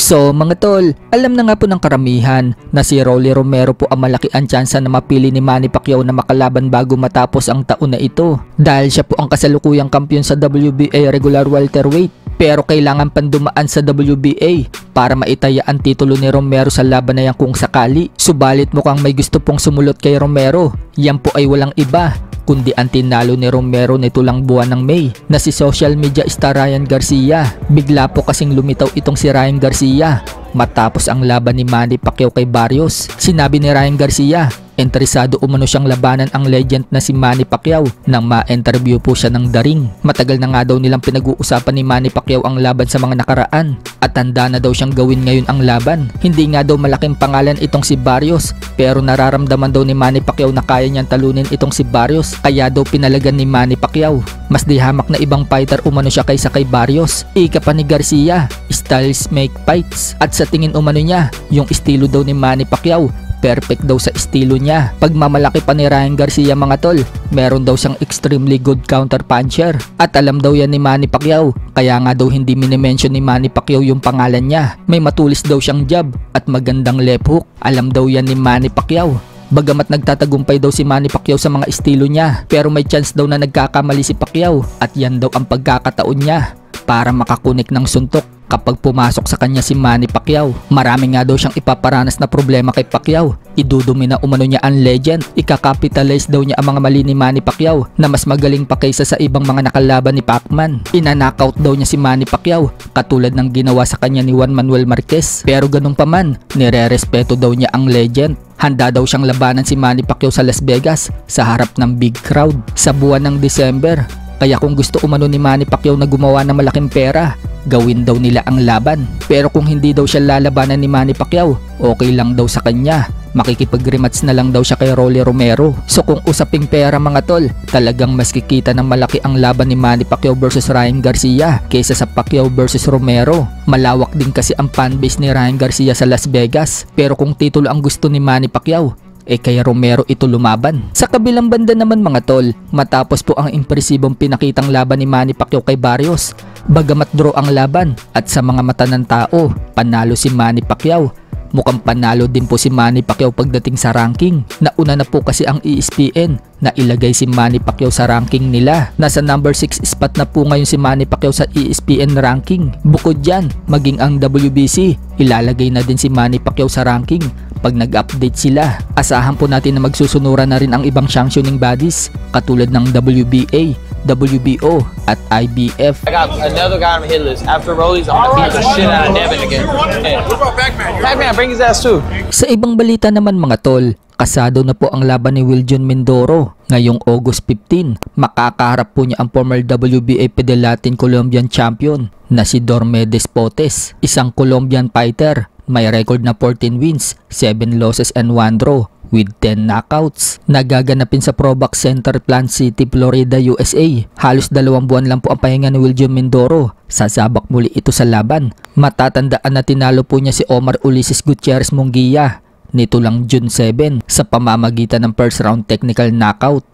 So mga tol, alam na nga po ng karamihan na si Rolly Romero po ang malaki ang tsansa na mapili ni Manny Pacquiao na makalaban bago matapos ang taon na ito. Dahil siya po ang kasalukuyang kampiyon sa WBA regular welterweight. Pero kailangan pang dumaan sa WBA para maitaya ang titulo ni Romero sa laban na yan kung sakali. Subalit mukhang may gusto pong sumulot kay Romero. Yan po ay walang iba kundi ang tinalo ni Romero nito lang buwan ng May na si social media star Ryan Garcia. Bigla po kasing lumitaw itong si Ryan Garcia matapos ang laban ni Manny Pacquiao kay Barrios. Sinabi ni Ryan Garcia, interesado umano siyang labanan ang legend na si Manny Pacquiao nang ma-interview po siya ng The Ring. Matagal na nga daw nilang pinag-uusapan ni Manny Pacquiao ang laban sa mga nakaraan at handa na daw siyang gawin ngayon ang laban. Hindi nga daw malaking pangalan itong si Barrios pero nararamdaman daw ni Manny Pacquiao na kaya niyang talunin itong si Barrios kaya daw pinalagan ni Manny Pacquiao. Mas di hamak na ibang fighter umano siya kaysa kay Barrios. Ika pa ni Garcia, styles make fights at sa tingin umano niya, yung estilo daw ni Manny Pacquiao perfect daw sa estilo niya. Pagmamalaki pa ni Ryan Garcia mga tol, meron daw siyang extremely good counter puncher at alam daw yan ni Manny Pacquiao kaya nga daw hindi minimension ni Manny Pacquiao yung pangalan niya. May matulis daw siyang jab at magandang left hook, alam daw yan ni Manny Pacquiao. Bagamat nagtatagumpay daw si Manny Pacquiao sa mga estilo niya pero may chance daw na nagkakamali si Pacquiao at yan daw ang pagkakataon niya para makakunik ng suntok kapag pumasok sa kanya si Manny Pacquiao. Marami nga daw siyang ipaparanas na problema kay Pacquiao. Idudumi na umano niya ang legend. Ikakapitalize daw niya ang mga mali ni Manny Pacquiao na mas magaling pa kaysa sa ibang mga nakalaban ni Pacman. Ina-knockout daw niya si Manny Pacquiao katulad ng ginawa sa kanya ni Juan Manuel Marquez. Pero ganun pa man, nire-respeto daw niya ang legend. Handa daw siyang labanan si Manny Pacquiao sa Las Vegas sa harap ng big crowd sa buwan ng December. Kaya kung gusto umano ni Manny Pacquiao na gumawa ng malaking pera, gawin daw nila ang laban. Pero kung hindi daw siya lalabanan ni Manny Pacquiao, okay lang daw sa kanya. Makikipag-rematch na lang daw siya kay Rolly Romero. So kung usaping pera mga tol, talagang mas kikita ng malaki ang laban ni Manny Pacquiao versus Ryan Garcia kaysa sa Pacquiao versus Romero. Malawak din kasi ang fanbase ni Ryan Garcia sa Las Vegas. Pero kung titulo ang gusto ni Manny Pacquiao, kay Romero ito lumaban. Sa kabilang banda naman mga tol, matapos po ang impresibong pinakitang laban ni Manny Pacquiao kay Barrios, bagamat draw ang laban at sa mga mata ng tao, panalo si Manny Pacquiao. Mukhang panalo din po si Manny Pacquiao pagdating sa ranking. Nauna na po kasi ang ESPN na ilagay si Manny Pacquiao sa ranking nila. Nasa number 6 spot na po ngayon si Manny Pacquiao sa ESPN ranking. Bukod dyan, maging ang WBC, ilalagay na din si Manny Pacquiao sa ranking pag nag-update sila. Asahan po natin na magsusunuran na rin ang ibang sanctioning bodies katulad ng WBA, WBO at IBF. I got another guy on my hit list. After Rollies, I'm gonna beat the shit out of Devin again. Pac-Man, bring his ass too. Sa ibang balita naman mga tol, kasado na po ang laban ni Wiljon Mindoro. Ngayong August 15, makakaharap po niya ang former WBA Fede Latin Colombian champion na si Dormedes Potes, isang Colombian fighter. May record na 14 wins, 7 losses and 1 draw with 10 knockouts. Nagaganapin sa Provax Center, Plant City, Florida, USA. Halos 2 buwan lang po ang pahinga ni Wiljon Mindoro. Sasabak muli ito sa laban. Matatandaan na tinalo po niya si Omar Ulises Gutierrez Munguia nito lang June 7 sa pamamagitan ng first round technical knockout.